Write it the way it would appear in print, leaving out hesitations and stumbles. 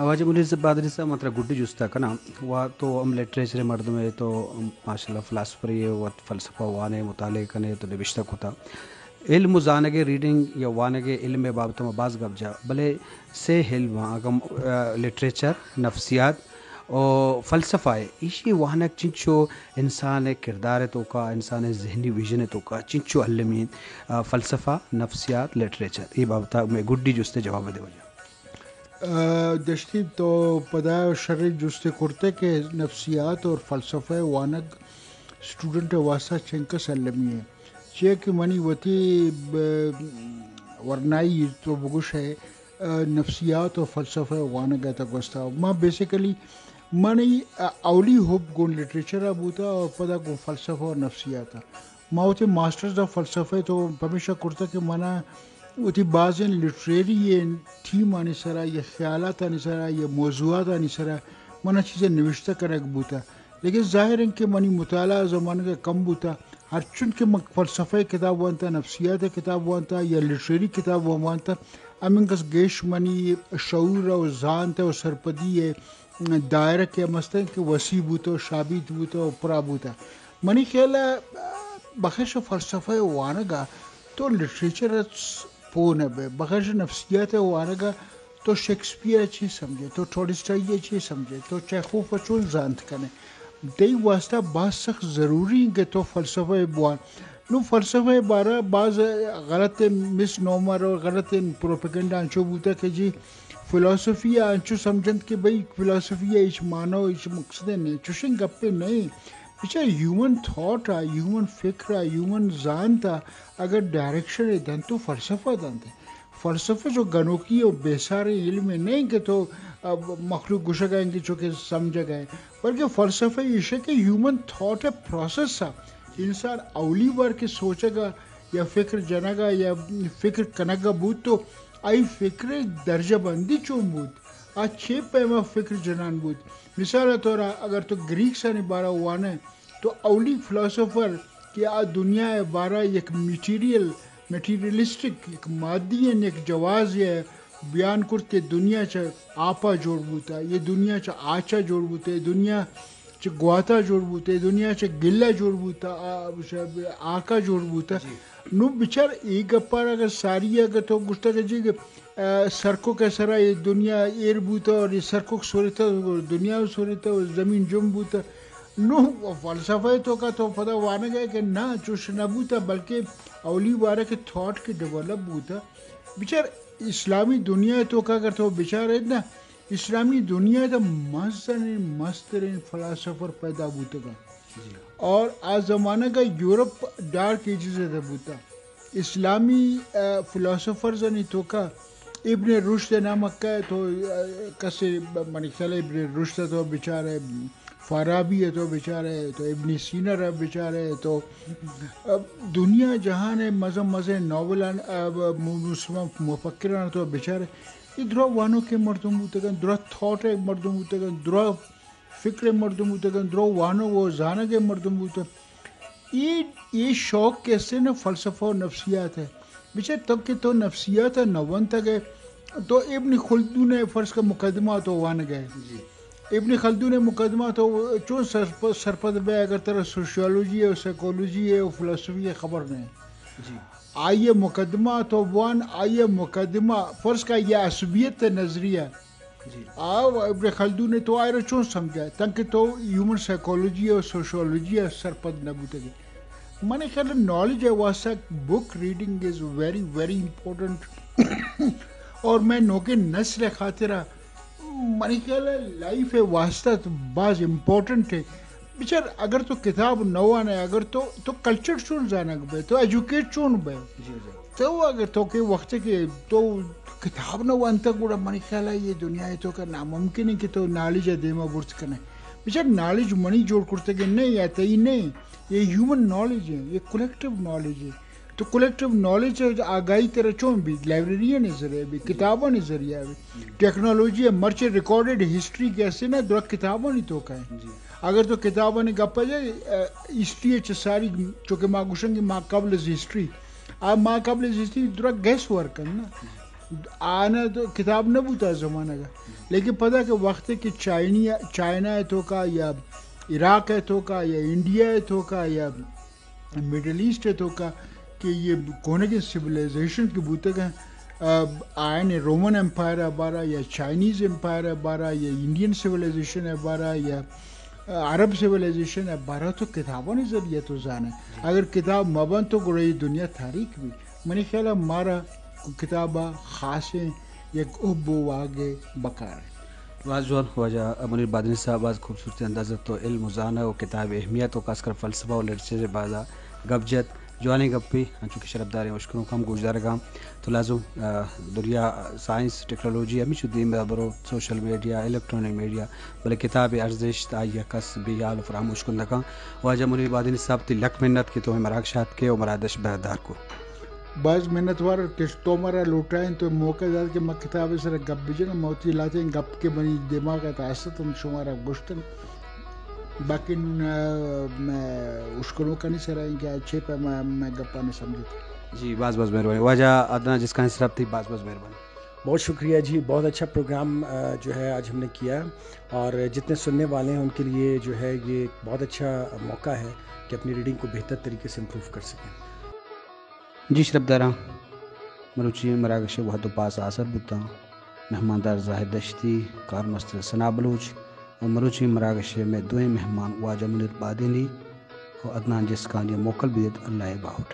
واجب منیر سے بادری صاحب مطلب گڈی جوستا کنا وا تو ہم لٹریچر مرد میں تو ماشاء اللہ فلاسفر یہ و فلسفہ وانے مطالعے کنے تو نوشتہ کتا علم زانگے ریڈنگ یا وانگے علم بابت میں باز گب جا بلے سے علم اگم لٹریچر نفسیات اور فلسفہ ہے اسی وہنک چنچو انسان کردار تو کا انسان ذہنی ویژن تو کا چنچو علمین فلسفہ نفسیات لٹریچر یہ بابتا میں گڈی جوستے جواب دے وجہ دشتی تو پدا شرع جستے کرتے کہ نفسیات اور فلسفہ وانگ اسٹوڈنٹ واسطہ چنکس علمی ہے چیئے کہ منی وتی ورنائی تو بگوش ہے نفسیات اور فلسفہ وانگ ہے تک واسطہ ماں بیسیکلی منی اولی ہوپ گون لٹریچر بوتا اور پدا گون فلسفہ اور نفسیات ماں ہوتے ماسٹرز آف فلسفہ تو ہمیشہ کرتا کہ مانا وتی بعض لٹریری یہ تھیم آنی سرا یا خیالات آنی سرا یا موضوعات آنی سرا منا چیزیں نوشتہ کرک بوتا لیکن ظاہر ہے کہ منی مطالعہ زمانے کا کم بوتا ہر چون کہ فلسفہ کتاب وانتا نفسیات کتاب وانتا یا لٹریری کتاب وانتا امن کس گیش منی شعور و ذانت و سرپدی ہے دائرہ کے مستن کہ وسیع بوتا شابید بوتا پرا بوتا منی خیال بخش فلسفہ وانگا تو لٹریچر پون ہے بغیر نفسیات وانگا تو شیکسپیئر اچھی سمجھے تو ٹولسٹائی اچھی سمجھے تو چیخوف اچھول زانت کنے دی واسطہ بعض سخت ضروری کہ تو فلسفہ بوان نو فلسفہ بارہ بعض غلط مس نومر اور غلط پروپیگنڈا انچو بوتا کہ جی فلسفی انچو سمجھند کہ بھئی فلسفی ایچ مانو ایچ مقصد نہیں چوشن گپے نہیں بیچار ہیومن تھاٹ آ ہیومن فکر آ ہیومن ذہن تھا اگر ڈائریکشن ہے دن تو فلسفہ دن دے فلسفہ جو گنوکی اور بے سارے علم نہیں کہ تو مخلوق گشا گئیں گے چونکہ سمجھا گئے بلکہ فلسفہ یہ ہے کہ ہیومن تھاٹ ہے پروسیس سا انسان اولی بار کے سوچے گا یا فکر جنا گا یا فکر کنگا بود تو آئی فکر درجہ بندی چون بود چھ پیما فکر جنان بود مثال طور اگر تو گریک سے بارہ وانا تو اولی فلسفر کہ آ دنیا بارہ ایک میٹیریلسٹک ایک مادی ایک جواز ہے بیان کرت کہ دنیا چا آپا جوڑ بوتا یہ دنیا چا آچا جوڑ بوتا دنیا چا گواتا جوڑ بوتا دنیا چا گلہ جوڑ بوتا آکا جوڑ بوتا نو بچار ایک گپار اگر ساری اگر تو گشتا کہ جی سرکو کا سرا یہ دنیا ایر بوتا اور یہ سرکو سورتا دنیا سورتا اور زمین جم بوتا نو فلسفہ تو کا تو پتہ وانا گیا کہ نہ چوش نہ بوتا بلکہ اولی بارہ کے تھاٹ کے ڈیولپ بوتا بچار اسلامی دنیا تو کا کرتا بچار ہے نا اسلامی دنیا تو مسترین فلسفر پیدا بوتا گا اور آج زمانہ کا یورپ ڈارک ایجز ہے بوتا اسلامی فلسفرز نے تو کا ابن رشد نامک کا تو کسے منی خیال ابن رشد تو بیچارے فارابی ہے تو بیچارے تو ابن سینا ہے بیچارے تو دنیا جہان مزے ناولان مفکران تو بیچارے یہ درا وانوں کے مردم ہوتے گا درا تھاٹ مردم ہوتے گا درا فکر مردم ہوتے گا درا وانوں وہ زانہ کے مردم ہوتے یہ شوق کیسے نا فلسفہ و نفسیات ہے بیچار تب کہ تو نفسیات ہے نون تک ہے تو ابن خلدون فرض کا مقدمہ تو وان گئے ابن خلدون مقدمہ تو چون سرپد بے اگر طرح سوشیولوجی ہے سائیکولوجی ہے اور فلسفی ہے خبر نہیں آئیے مقدمہ تو وان آئیے مقدمہ فرض کا یہ عصبیت نظریہ ابن خلدون نے تو آئے چون سمجھا تاکہ تو ہیومن سائیکولوجی اور سوشیولوجی ہے سرپد نہ بوتے گئے میں نے خیال نالج ہے واسطہ book reading is very very important اور میں نوکے نسل خاطرہ منی خیال ہے لائف ہے واسطہ تو بعض امپورٹنٹ ہے بیچار اگر تو کتاب نو آنا ہے اگر تو کلچر چون جانا بے تو ایجوکیٹ چون بے تو اگر تو کہ وقت کے تو کتاب نو انتا گوڑا منی خیال ہے یہ دنیا ہے تو کا ناممکن ہے کہ تو نالج ہے دیما برس کرنے بیچار نالج منی جوڑ کرتے کہ نہیں آتا ہی نہیں یہ ہیومن نالج ہے یہ کولیکٹیو نالج ہے تو کولیکٹیو نالج آگاہی طرح چون بھی لائبریری نے ذریعہ بھی کتابوں نے ذریعہ بھی ٹیکنالوجی ہے مرچے ریکارڈڈ ہسٹری کیسے نا درا کتابوں نہیں تو کا ہے اگر تو کتابوں نے گپا جائے ہسٹری ہے ساری چونکہ ماں گوشن کی ماں قبل ہسٹری اب ماں قبل ہسٹری درا گیس ورک ہے نا آنا تو کتاب نہ بوتا زمانہ کا، لیکن پتہ کہ وقت ہے کہ چائنا ہے تو کا یا عراق ہے تو کا یا انڈیا ہے تو کا یا مڈل ایسٹ ہے تو کا کہ یہ کونے کے سویلائزیشن کی بوتے کا آئین رومن امپائر ہے بارہ یا چائنیز امپائر ہے بارہ یا انڈین سویلائزیشن ہے بارہ یا عرب سویلائزیشن ہے بارہ تو کتابوں نے ذریعہ تو جانا ہے. اگر کتاب مبن تو گڑی دنیا تاریخ بھی میرے خیال ہے ہمارا کتابہ خاص ہیں یک ابو واگے بکار ہے. واضح وجہ منیر بادینی صاحب آج خوبصورتی انداز تو علم وزانہ و کتاب اہمیت و خاص کر فلسفہ و لٹریچر بازا گبجت جوانی گپی چونکہ شرفدار مشکلوں کم گوشدار گام تو لازم دنیا سائنس ٹیکنالوجی ہمیں دین برو سوشل میڈیا الیکٹرانک میڈیا بلے کتاب ارزش آئیے کس بیال فراموش کن دکھا واجہ منیر بادینی صاحب تی لکھ منت کے تو مراکشات کے و مرادش بردار کو بعض محنت وار تو مرا لوٹائیں تو موقع دار کہ میں کتاب سر گپ بجن موتی لاتے ہیں گپ کے بنی دماغ تاثت شمارا گوشتن باقی میں اشکروں کا نہیں سرائیں کہ اچھے پہ میں گپا نہیں سمجھتی. جی بس مہربانی واجہ ادنا جس کا صرف تھی بس مہربانی. بہت شکریہ جی، بہت اچھا پروگرام جو ہے آج ہم نے کیا اور جتنے سننے والے ہیں ان کے لیے جو ہے یہ بہت اچھا موقع ہے کہ اپنی ریڈنگ کو بہتر طریقے سے امپروو کر سکیں. جی شرفدارہ مروچی مراکش وحد پاس آثر بتا مہماندار زاہد دشتی کار مستر ثنا بلوچ اور مروچی مراکش میں دوئیں مہمان واجہ منیر بادینی اور عدنان جس کا یہ موکل بیت اللہ باہوٹ.